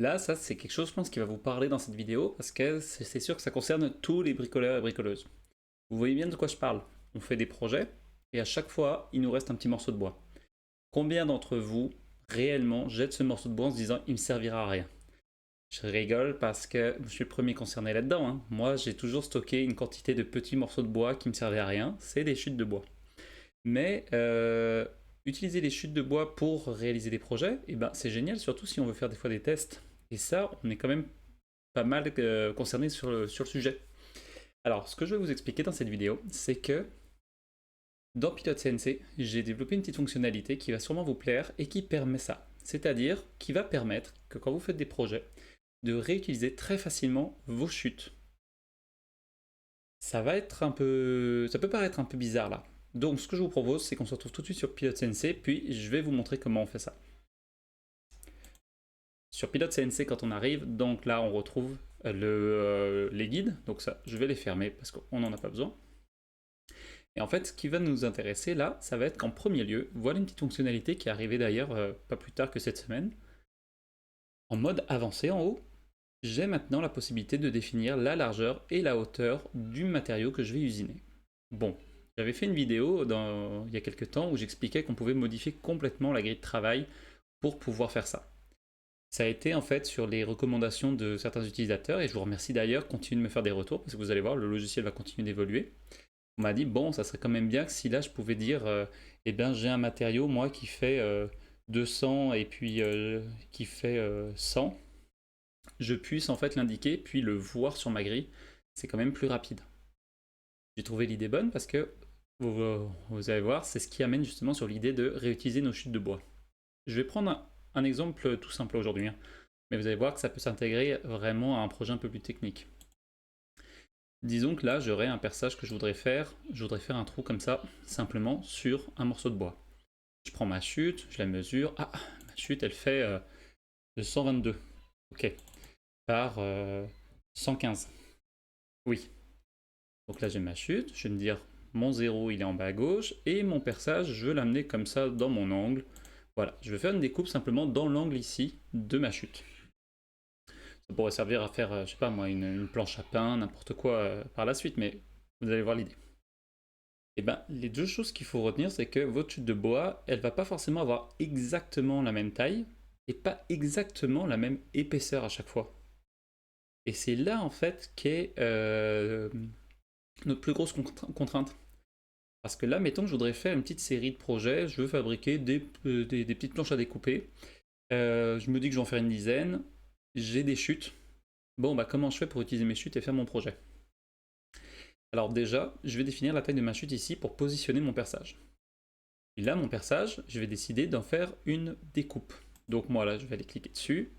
Là, ça, c'est quelque chose, je pense, qui va vous parler dans cette vidéo, parce que c'est sûr que ça concerne tous les bricoleurs et bricoleuses. Vous voyez bien de quoi je parle. On fait des projets, et à chaque fois, il nous reste un petit morceau de bois. Combien d'entre vous, réellement, jettent ce morceau de bois en se disant, il me servira à rien? Je rigole parce que je suis le premier concerné là-dedans, hein. Moi, j'ai toujours stocké une quantité de petits morceaux de bois qui me servaient à rien. C'est des chutes de bois. Mais utiliser les chutes de bois pour réaliser des projets, eh ben, c'est génial, surtout si on veut faire des fois des tests. Et ça, on est quand même pas mal concerné sur le sujet. Alors, ce que je vais vous expliquer dans cette vidéo, c'est que dans Pilot CNC, j'ai développé une petite fonctionnalité qui va sûrement vous plaire et qui permet ça. C'est-à-dire qui va permettre que quand vous faites des projets, de réutiliser très facilement vos chutes. Ça va être un peu, ça peut paraître un peu bizarre là. Donc ce que je vous propose, c'est qu'on se retrouve tout de suite sur Pilot CNC, puis je vais vous montrer comment on fait ça. Sur Pilot CNC, quand on arrive, donc là on retrouve les guides, donc ça je vais les fermer parce qu'on n'en a pas besoin. Et en fait, ce qui va nous intéresser là, ça va être qu'en premier lieu, voilà une petite fonctionnalité qui est arrivée d'ailleurs pas plus tard que cette semaine. En mode avancé en haut, j'ai maintenant la possibilité de définir la largeur et la hauteur du matériau que je vais usiner. Bon, j'avais fait une vidéo il y a quelques temps où j'expliquais qu'on pouvait modifier complètement la grille de travail pour pouvoir faire ça. Ça a été en fait sur les recommandations de certains utilisateurs, et je vous remercie d'ailleurs, continuez de me faire des retours, parce que vous allez voir, le logiciel va continuer d'évoluer. On m'a dit, bon, ça serait quand même bien que si là je pouvais dire, eh bien j'ai un matériau, moi, qui fait 200 et puis qui fait 100, je puisse en fait l'indiquer, puis le voir sur ma grille, c'est quand même plus rapide. J'ai trouvé l'idée bonne parce que vous allez voir, c'est ce qui amène justement sur l'idée de réutiliser nos chutes de bois. Je vais prendre un exemple tout simple aujourd'hui, hein, mais vous allez voir que ça peut s'intégrer vraiment à un projet un peu plus technique. Disons que là, j'aurais un perçage que je voudrais faire un trou comme ça, simplement sur un morceau de bois. Je prends ma chute, je la mesure, ah, ma chute elle fait 122, ok, par 115, oui. Donc là j'ai ma chute, je vais me dire mon 0 il est en bas à gauche et mon perçage je veux l'amener comme ça dans mon angle. Voilà, je vais faire une découpe simplement dans l'angle ici de ma chute. Ça pourrait servir à faire, je sais pas moi, une planche à pain, n'importe quoi par la suite, mais vous allez voir l'idée. Et bien, les deux choses qu'il faut retenir, c'est que votre chute de bois, elle va pas forcément avoir exactement la même taille et pas exactement la même épaisseur à chaque fois. Et c'est là en fait qu'est notre plus grosse contrainte. Parce que là, mettons que je voudrais faire une petite série de projets, je veux fabriquer des petites planches à découper. Je me dis que je vais en faire une dizaine, j'ai des chutes. Bon, bah comment je fais pour utiliser mes chutes et faire mon projet? Alors déjà, je vais définir la taille de ma chute ici pour positionner mon perçage. Et là, mon perçage, je vais décider d'en faire une découpe. Donc moi là, je vais aller cliquer dessus.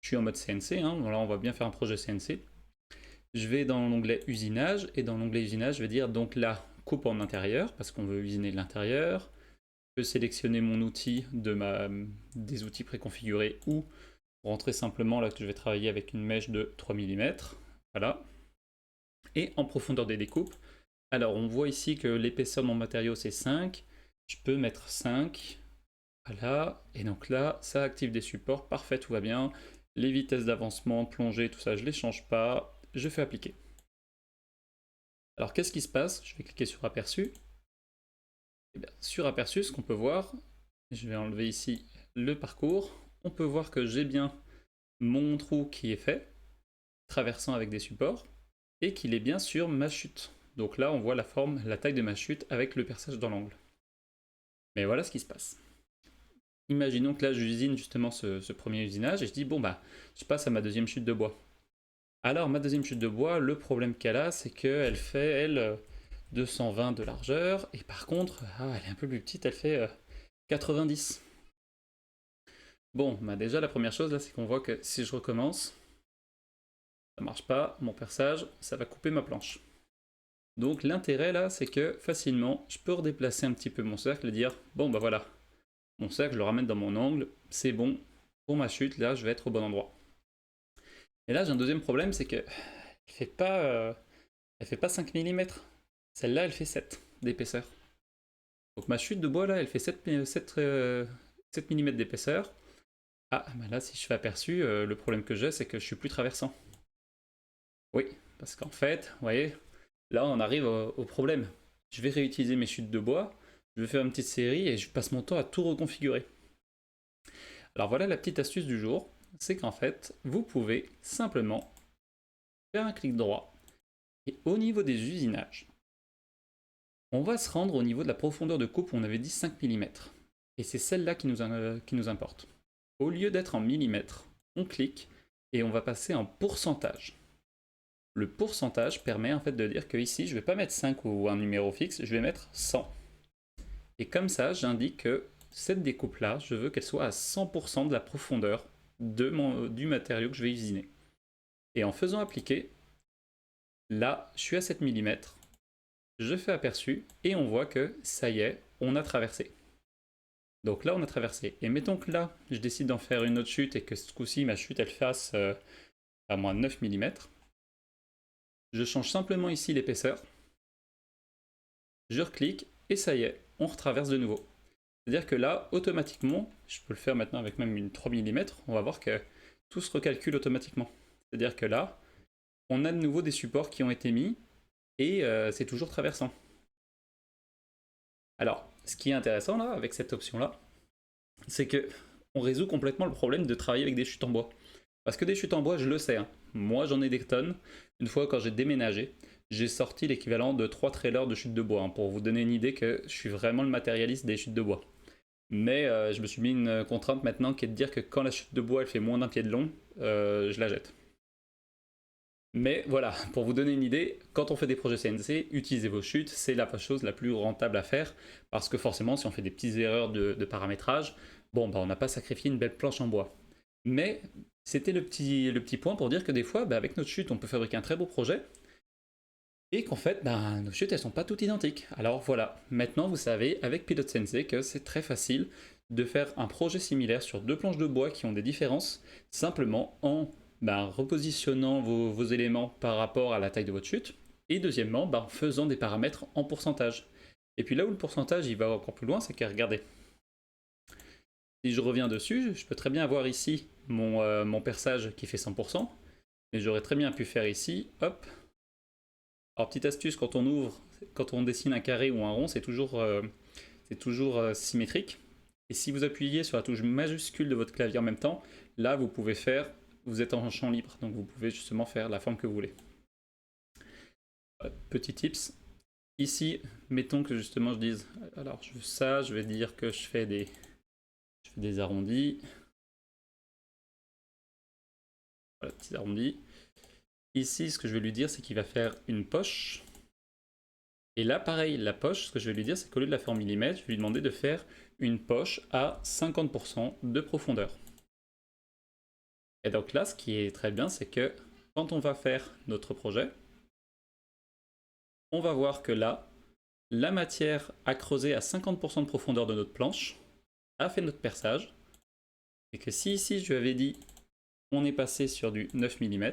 Je suis en mode CNC, hein. Voilà, on va bien faire un projet CNC. Je vais dans l'onglet usinage, et dans l'onglet usinage, je vais dire donc là, coupe en intérieur, parce qu'on veut usiner l'intérieur. Je peux sélectionner mon outil des outils préconfigurés ou rentrer simplement là que je vais travailler avec une mèche de 3 mm. Voilà. Et en profondeur des découpes, alors on voit ici que l'épaisseur de mon matériau c'est 5. Je peux mettre 5. Voilà. Et donc là, ça active des supports. Parfait, tout va bien. Les vitesses d'avancement, plongée, tout ça, je ne les change pas. Je fais appliquer. Alors qu'est-ce qui se passe? Je vais cliquer sur aperçu. Et bien, sur aperçu, ce qu'on peut voir, je vais enlever ici le parcours. On peut voir que j'ai bien mon trou qui est fait, traversant avec des supports, et qu'il est bien sur ma chute. Donc là, on voit la forme, la taille de ma chute avec le perçage dans l'angle. Mais voilà ce qui se passe. Imaginons que là, j'usine justement ce premier usinage, et je dis, bon bah, je passe à ma deuxième chute de bois. Alors, ma deuxième chute de bois, le problème qu'elle a, c'est qu'elle fait, elle, 220 de largeur, et par contre, elle est un peu plus petite, elle fait 90. Bon, bah déjà, la première chose, là, c'est qu'on voit que si je recommence, ça marche pas, mon perçage, ça va couper ma planche. Donc l'intérêt là, c'est que facilement, je peux redéplacer un petit peu mon cercle et dire, bon bah voilà, mon cercle, je le ramène dans mon angle, c'est bon, pour ma chute, là, je vais être au bon endroit. Et là, j'ai un deuxième problème, c'est que elle fait pas 5 mm. Celle-là, elle fait 7 d'épaisseur. Donc ma chute de bois là, elle fait 7 mm d'épaisseur. Ah, bah là, si je fais aperçu, le problème que j'ai, c'est que je suis plus traversant. Oui, parce qu'en fait, vous voyez, là, on arrive au problème. Je vais réutiliser mes chutes de bois, je vais faire une petite série et je passe mon temps à tout reconfigurer. Alors voilà la petite astuce du jour, c'est qu'en fait, vous pouvez simplement faire un clic droit et au niveau des usinages, on va se rendre au niveau de la profondeur de coupe où on avait dit 5 mm. Et c'est celle-là qui nous importe. Au lieu d'être en millimètres, on clique et on va passer en pourcentage. Le pourcentage permet en fait de dire que ici, je ne vais pas mettre 5 ou un numéro fixe, je vais mettre 100. Et comme ça, j'indique que cette découpe-là, je veux qu'elle soit à 100% de la profondeur du matériau que je vais usiner. Et en faisant appliquer, là, je suis à 7 mm, je fais aperçu et on voit que ça y est, on a traversé. Donc là, on a traversé. Et mettons que là, je décide d'en faire une autre chute et que ce coup-ci, ma chute, elle fasse à moins 9 mm. Je change simplement ici l'épaisseur. Je reclique et ça y est, on retraverse de nouveau. C'est-à-dire que là, automatiquement, je peux le faire maintenant avec même une 3 mm, on va voir que tout se recalcule automatiquement. C'est-à-dire que là, on a de nouveau des supports qui ont été mis et c'est toujours traversant. Alors, ce qui est intéressant là, avec cette option-là, c'est que on résout complètement le problème de travailler avec des chutes en bois. Parce que des chutes en bois, je le sais, hein. Moi j'en ai des tonnes. Une fois quand j'ai déménagé, j'ai sorti l'équivalent de 3 trailers de chutes de bois, hein, pour vous donner une idée que je suis vraiment le matérialiste des chutes de bois. Mais je me suis mis une contrainte maintenant qui est de dire que quand la chute de bois elle fait moins d'un pied de long, je la jette. Mais voilà, pour vous donner une idée, quand on fait des projets CNC, utilisez vos chutes, c'est la chose la plus rentable à faire, parce que forcément, si on fait des petites erreurs de paramétrage, bon, bah, on n'a pas sacrifié une belle planche en bois. Mais c'était le petit point pour dire que des fois, bah, avec notre chute, on peut fabriquer un très beau projet, et qu'en fait, bah, nos chutes, elles sont pas toutes identiques. Alors voilà, maintenant vous savez, avec Pilot Sensei, que c'est très facile de faire un projet similaire sur deux planches de bois qui ont des différences, simplement en repositionnant vos éléments par rapport à la taille de votre chute, et deuxièmement, en faisant des paramètres en pourcentage. Et puis là où le pourcentage il va encore plus loin, c'est que regardez, si je reviens dessus, je peux très bien avoir ici mon perçage qui fait 100%, mais j'aurais très bien pu faire ici, hop. Alors petite astuce, quand on ouvre, quand on dessine un carré ou un rond, c'est toujours symétrique. Et si vous appuyez sur la touche majuscule de votre clavier en même temps, là vous pouvez faire, vous êtes en champ libre, donc vous pouvez justement faire la forme que vous voulez. Petit tips, ici, mettons que justement je dise, alors je veux ça, je vais dire que je fais des arrondis. Voilà, petits arrondis. Ici, ce que je vais lui dire, c'est qu'il va faire une poche. Et là, pareil, la poche, ce que je vais lui dire, c'est qu'au lieu de la faire en millimètres, je vais lui demander de faire une poche à 50% de profondeur. Et donc là, ce qui est très bien, c'est que quand on va faire notre projet, on va voir que là, la matière a creusé à 50% de profondeur de notre planche, a fait notre perçage, et que si ici je lui avais dit on est passé sur du 9 mm,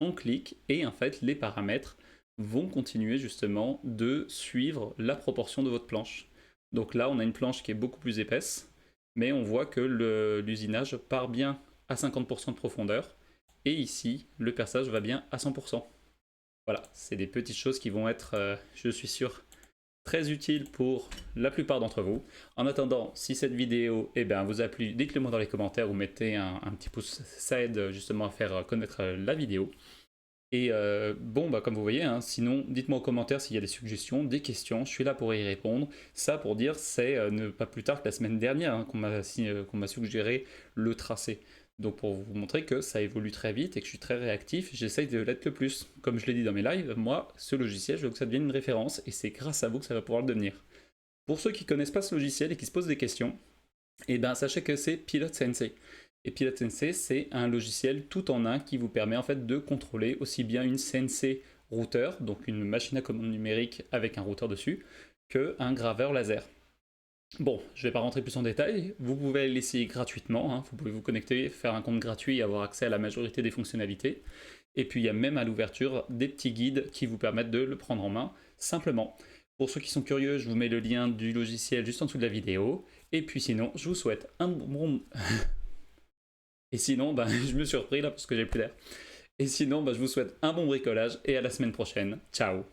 on clique et en fait les paramètres vont continuer justement de suivre la proportion de votre planche. Donc là on a une planche qui est beaucoup plus épaisse, mais on voit que l'usinage part bien à 50% de profondeur, et ici le perçage va bien à 100%. Voilà, c'est des petites choses qui vont être, je suis sûr, très utiles pour la plupart d'entre vous. En attendant, si cette vidéo vous a plu, dites-le moi dans les commentaires ou mettez un petit pouce, ça aide justement à faire connaître la vidéo. Et comme vous voyez, hein, sinon dites-moi en commentaire s'il y a des suggestions, des questions, je suis là pour y répondre. Ça pour dire, c'est ne pas plus tard que la semaine dernière, hein, qu'on m'a suggéré le tracé. Donc pour vous montrer que ça évolue très vite et que je suis très réactif, j'essaye de l'être le plus. Comme je l'ai dit dans mes lives, moi, ce logiciel, je veux que ça devienne une référence et c'est grâce à vous que ça va pouvoir le devenir. Pour ceux qui ne connaissent pas ce logiciel et qui se posent des questions, sachez que c'est Pilot Sensei. Et Pilot Sensei, c'est un logiciel tout en un qui vous permet en fait de contrôler aussi bien une CNC routeur, donc une machine à commande numérique avec un routeur dessus, qu'un graveur laser. Bon, je ne vais pas rentrer plus en détail, vous pouvez l'essayer gratuitement, hein. Vous pouvez vous connecter, faire un compte gratuit et avoir accès à la majorité des fonctionnalités. Et puis il y a même à l'ouverture des petits guides qui vous permettent de le prendre en main simplement. Pour ceux qui sont curieux, je vous mets le lien du logiciel juste en dessous de la vidéo. Et puis sinon, je vous souhaite un bon... Et sinon, bah, je me suis repris là parce que j'ai plus d'air. Et sinon, bah, je vous souhaite un bon bricolage et à la semaine prochaine. Ciao.